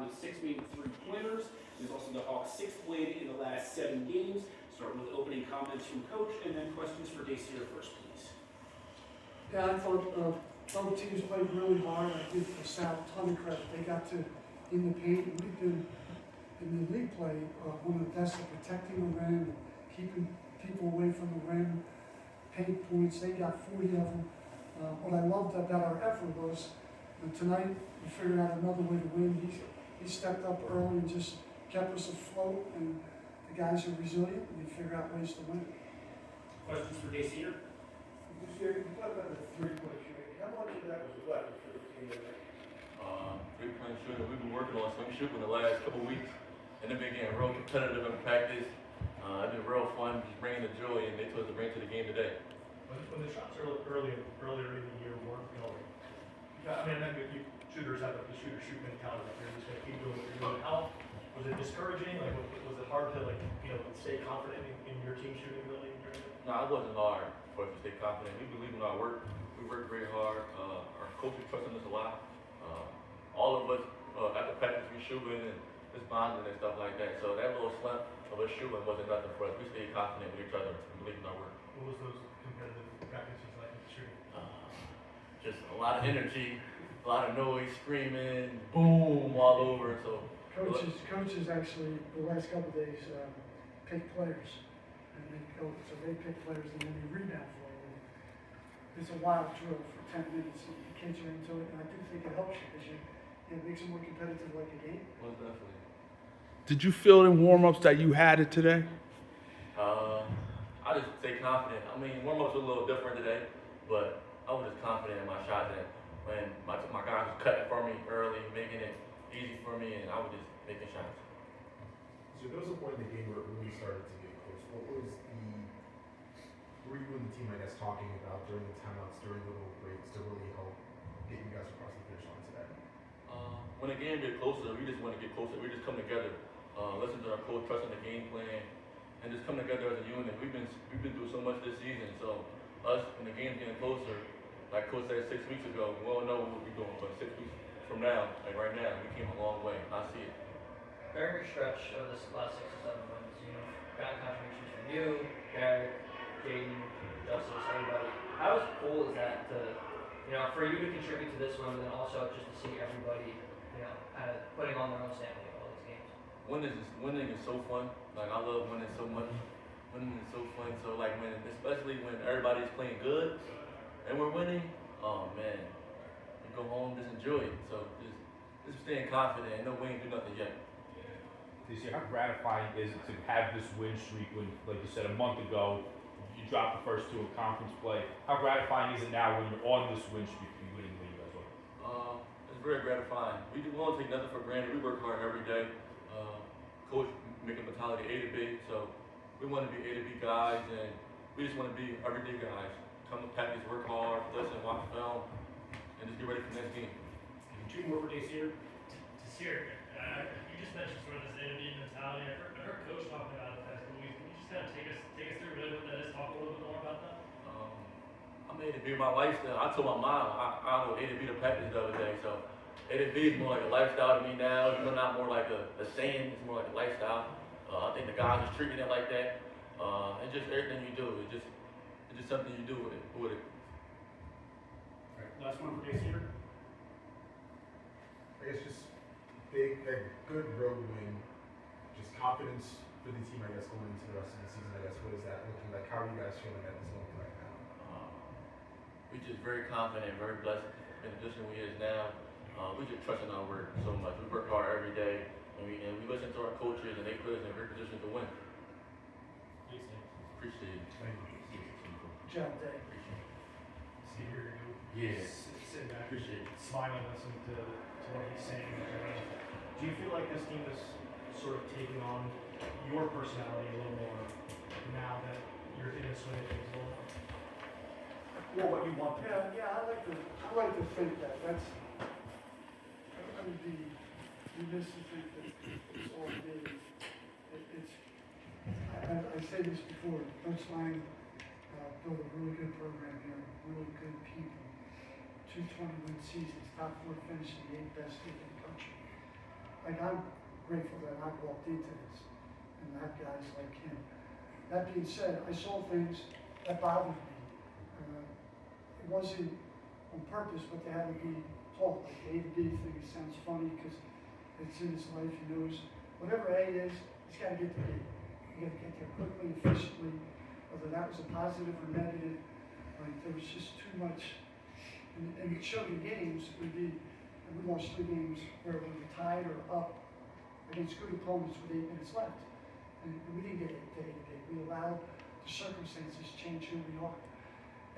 with 6 made 3-pointers. He's also the Hawks' 6th blade in the last 7 games. Start with opening comments from Coach, and then questions for Dasar first, please. Yeah, I thought both teams played really hard. I give LaSalle a ton of credit. They got to in the paint. We've been in the league play one of the best at protecting the rim and keeping people away from the rim. Paint points, they got 40 of them. What I loved about our effort was tonight we figured out another way to win. He stepped up early and just kept us afloat, and the guys are resilient and they figure out ways to win. Questions for Dasar? This year, you talked about the three-point shooting. How much of that was left for the team today? Three-point shooting, we've been working on swing shooting the last couple weeks, and they've been getting real competitive in practice. It's been real fun, just bringing the joy, and they told us to bring it to the game today. When the shots earlier in the year weren't going, I mean, shooters have like the shoot mentality, like you're just gonna keep doing what you're doing. How was it discouraging? Like, was it hard to stay confident in your team shooting ability? No, it wasn't hard for us to stay confident. We believe in our work. We work very hard. Our coaches trust in us a lot. All of us at the practice we shooting and just bonding and stuff like that. So that little slump of us shooting wasn't nothing for us. We stayed confident with each other and believed in our work. What was those competitive practices like with shooting? Just a lot of energy, a lot of noise, screaming, boom, all over. So Coaches actually the last couple of days pick players, and they pick players and then they rebound for them. It's a wild drill for 10 minutes. And the kids are into it, and I do think it helps you because it makes it more competitive like a game. most definitely. Did you feel in warm-ups that you had it today? I just stay confident. I mean, warm-ups were a little different today, but I was just confident in my shot that when my guys was cutting for me early, making it easy for me, and I was just making shots. So there was a point in the game where it really started to get close. What were you and the team, I guess, talking about during the timeouts, during the little breaks to really help get you guys across the finish line today? When the game get closer, we just want to get closer. We just come together, listen to our coach, trust in the game plan, and just come together as a unit. We've been through so much this season, so us when the game's getting closer, like Coach said 6 weeks ago, we won't know what we're doing, but 6 weeks from now, like right now, we came a long way. I see it. During your stretch of this last 6 or 7 wins, got contributions from you, Garrett, Jaden, Justice, everybody. How cool is that to, for you to contribute to this one, but then also just to see everybody, kind of putting on their own stamp in all these games? Winning is so fun. Like I love winning so much. Winning is so fun. So like especially when everybody's playing good and we're winning, oh man, you go home just enjoy it. So just staying confident. No, we ain't do nothing yet. How gratifying is it to have this win streak when, like you said, a month ago, you dropped the first 2 in conference play? How gratifying is it now when you're on this win streak to be winning the league as well? It's very gratifying. We won't take nothing for granted. We work hard every day. Coach make a mentality A to B, so we want to be A to B guys, and we just want to be everyday guys. Come to practice, work hard, listen, watch film, and just get ready for the next game. 2 more for Dasar. Dasar, you just mentioned sort of this A to B mentality. I heard Coach talking about it the past couple weeks. Can you just kind of take us through really what that is? Talk a little bit more about that. I'm A to B my lifestyle. I told my mom I go A to B to practice the other day, so A to B is more like a lifestyle to me now. It's not more like a saying. It's more like a lifestyle. I think the guys are treating it like that. And just everything you do, it's just something you do with it. All right, last one for Dasar. I guess just big, good road win, just confidence for the team, I guess, going into the rest of the season. I guess, what is that looking like? How are you guys feeling at this moment right now? We just very confident, very blessed in the position we is now. We just trust in our work so much. We work hard every day, and we listen to our coaches, and they put us in a great position to win. Appreciate it. Thank you. Good job, Dave. See here, Yeah. sitting back, Appreciate it. smiling, listening to what he's saying. Do you feel like this team is sort of taking on your personality a little more now that you're in a swing of things a little more? Or what you want to do? Yeah, I like to think that. I would be remiss to think that it's all me. I said this before. Coach Lang built a really good program here, really good people. 2 20-win seasons, top 4 finish in the 8th best league in the country. like I'm grateful that I walked into this and I have guys like him. That being said, I saw things that bothered me. It wasn't on purpose, but they had to be taught. Like the A to B thing, it sounds funny because it's in his life, he knows whatever A is, he's got to get to B. You got to get there quickly, efficiently, whether that was a positive or negative. Like there was just too much, and it showed in games. We lost 3 games where we were tied or up against good opponents with 8 minutes left, and we didn't get it to A to B. We allowed the circumstances change who we are,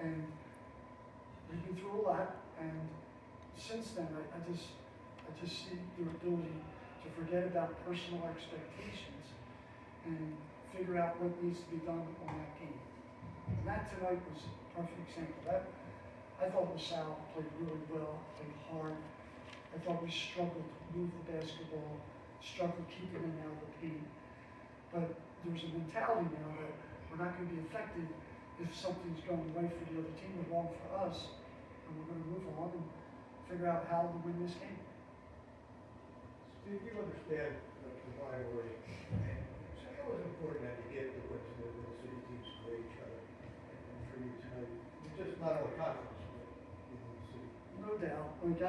and we've been through a lot. And since then, I just see their ability to forget about personal expectations and figure out what needs to be done on that game. And that tonight was a perfect example. I thought LaSalle played really well, played hard. I thought we struggled to move the basketball, struggled keeping them out of the paint. But there's a mentality now that we're not going to be affected if something's going right for the other team or wrong for us, and we're going to move on and figure out how to win this game. Steve, you understand the rivalry. So how is it important that you get the wins the city teams play each other? And for you tonight, it's just not only conference, but in the city. No doubt. Like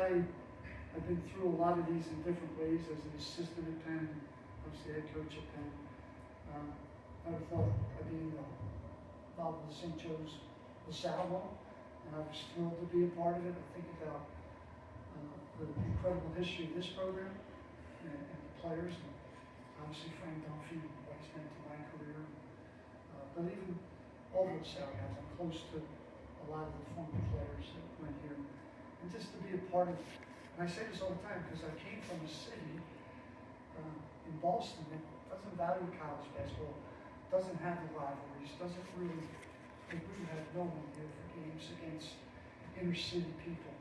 I've been through a lot of these in different ways as an assistant at Penn, I was the head coach at Penn. I thought I'd be involved with the St. Joe's LaSalle one, and I was thrilled to be a part of it. I think about the incredible history of this program and the players, and obviously Frank Donahue, what he's meant to my career. But even all the LaSalle guys, I'm close to a lot of the former players that went here. And just to be a part of it. And I say this all the time because I came from a city in Boston that doesn't value college basketball, doesn't have the rivalries, doesn't really, like we have no one here for games against inner city people.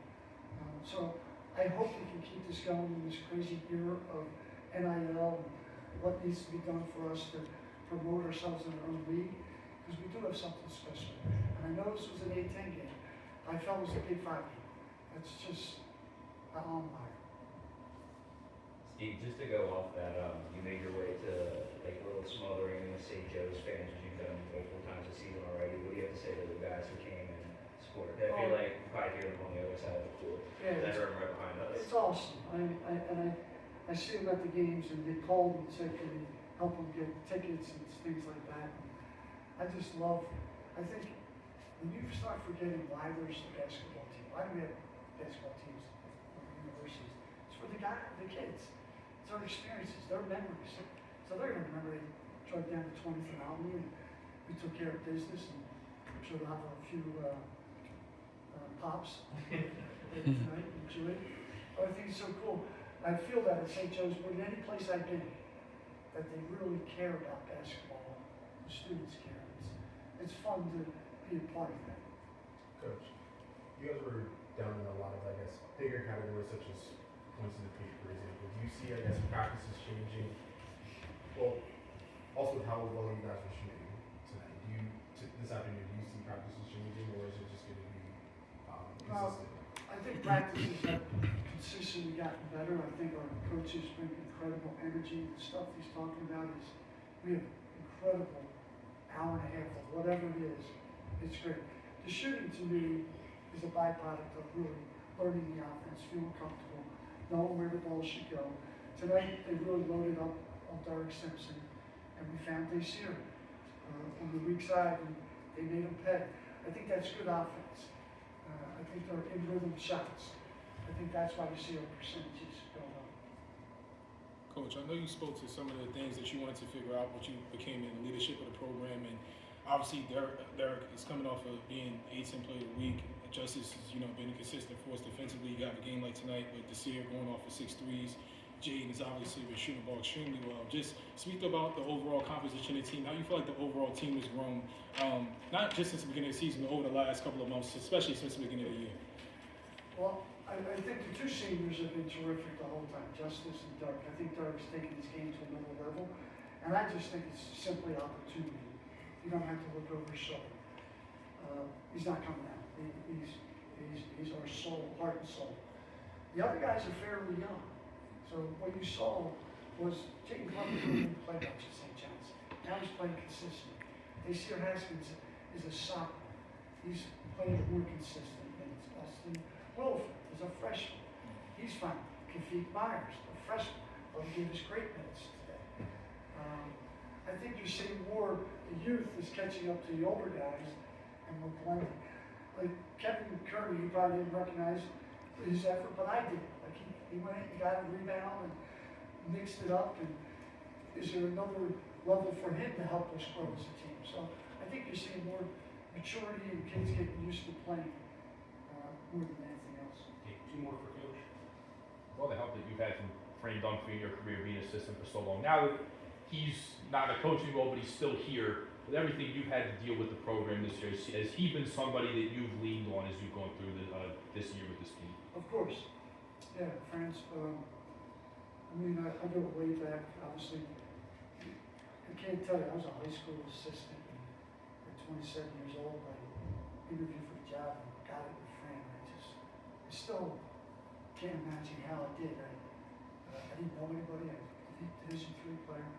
So I hope we can keep this going in this crazy era of NIL and what needs to be done for us to promote ourselves in our own league, because we do have something special. And I know this was an A-10 game. I felt it was a Big 5 game. That's just the umpire. Steve, just to go off that, you made your way to like a little smothering with St. Joe's fans, which you've done multiple times this season already. What do you have to say to the guys who came and supported? I feel like you probably hear them on the other side of the court. Yeah, That are right behind us. it's awesome. I see them at the games and they call and say, can we help them get tickets and things like that. And I just love, I think when you start forgetting why there's the basketball team, why do we have basketball teams at universities? It's for the kids. It's our experiences, their memories. So they're going to remember they drove down to 20th and Albany and we took care of business, and I'm sure they'll have a few pops tonight, enjoy it. But I think it's so cool. I feel that at St. Joe's, more than any place I've been, that they really care about basketball. The students care. It's fun to be a part of that. Coach, you guys were down in a lot of, I guess, bigger categories such as points in the paint, for example. Do you see, I guess, practices changing? Well, also with how well you guys were shooting tonight. This afternoon, do you see practices changing, or is it just going to be consistent? I think practices have consistently gotten better. I think our coaches bring incredible energy. The stuff he's talking about is, we have incredible hour and a half of whatever it is. It's great. The shooting to me is a byproduct of really learning the offense, feeling comfortable, knowing where the ball should go. Tonight, they really loaded up on Derek Simpson, and we found Dasar on the weak side, and they made him pay. I think that's good offense. I think they're in rhythm shots. I think that's why we see our percentages going up. Coach, I know you spoke to some of the things that you wanted to figure out, what you became in the leadership of the program, and obviously Derek is coming off of being A-10 player of the week. Justice has, been a consistent force defensively. You got a game like tonight with Dasar going off for 6 threes. Jaden is obviously been shooting the ball extremely well. Just speak about the overall composition of the team. How you feel like the overall team has grown, not just since the beginning of the season, but over the last couple of months, especially since the beginning of the year? Well, I think the 2 seniors have been terrific the whole time, Justice and Derek. I think Derek's taken his game to another level, and I just think it's simply opportunity. You don't have to look over his shoulder. He's not coming out. He's our soul, heart and soul. The other guys are fairly young, So what you saw was Jayden Clemens didn't play much at St. John's. Now he's playing consistent. Dasar Haskins is a sophomore. He's playing more consistent minutes. Austin Wilford is a freshman. He's fine. Kafik Myers, a freshman, but he gave us great minutes today. I think you're seeing more, the youth is catching up to the older guys, and we're blending. Like Kevin Kearney, you probably didn't recognize his effort, but I did. Like he went, he got a rebound and mixed it up, and is there another level for him to help us grow as a team? So I think you're seeing more maturity and kids getting used to playing more than anything else. Okay, 2 more for Coach. All the help that you've had from Frank Dunphy in your career being an assistant for so long. Now that he's not in a coaching role, but he's still here, with everything you've had to deal with the program this year, has he been somebody that you've leaned on as you've gone through this year with this team? Of course. Yeah, France. I mean, I go way back, obviously. I can't tell you, I was a high school assistant at 27 years old. I interviewed for the job and got it with Fran. I still can't imagine how I did. I didn't know anybody. I was a Division III player.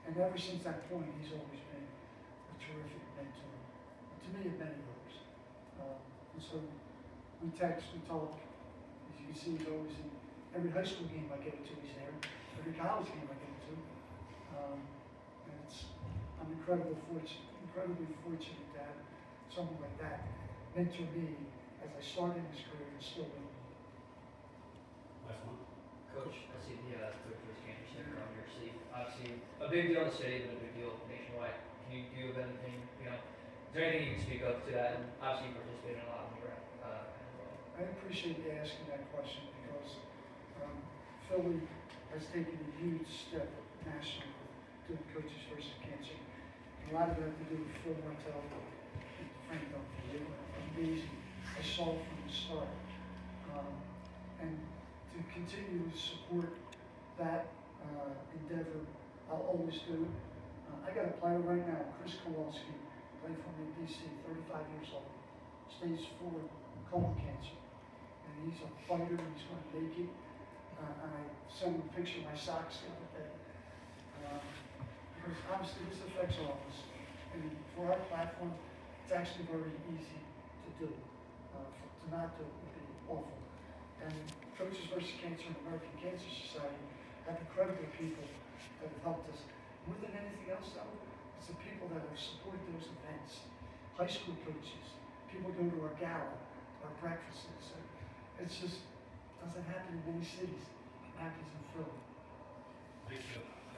And ever since that point, he's always been a terrific mentor. To me, and many others. And so we text, we talk. As you can see, he's always in every high school game I go to, he's there. Every college game I go to. And I'm incredibly fortunate to have someone like that mentor me as I started his career and still with me. Last one. Coach, I see the coach's game sticker on your sleeve. Obviously, a big deal in the city, but a big deal nationwide. Can you do anything, is there anything you can speak of to that? And obviously, you participated in a lot when you were as well. I appreciate you asking that question because Philly has taken a huge step nationally with doing Coaches versus Cancer. A lot of it had to do with Phil Martell and Frank Dunphy. They were amazing. I saw it from the start. And to continue to support that endeavor, I'll always do it. I got a player right now, Chris Kowalski, playing for me in DC, 35 years old, stage 4 colon cancer. And he's a fighter, and he's going to make it. And I sent him a picture of my socks the other day. Because obviously this affects all of us. And for our platform, it's actually very easy to do. To not do it would be awful. And Coaches versus Cancer and American Cancer Society have incredible people that have helped us. More than anything else, though, it's the people that have supported those events. High school coaches, people go to our gala, our breakfasts. It's just doesn't happen in many cities. It happens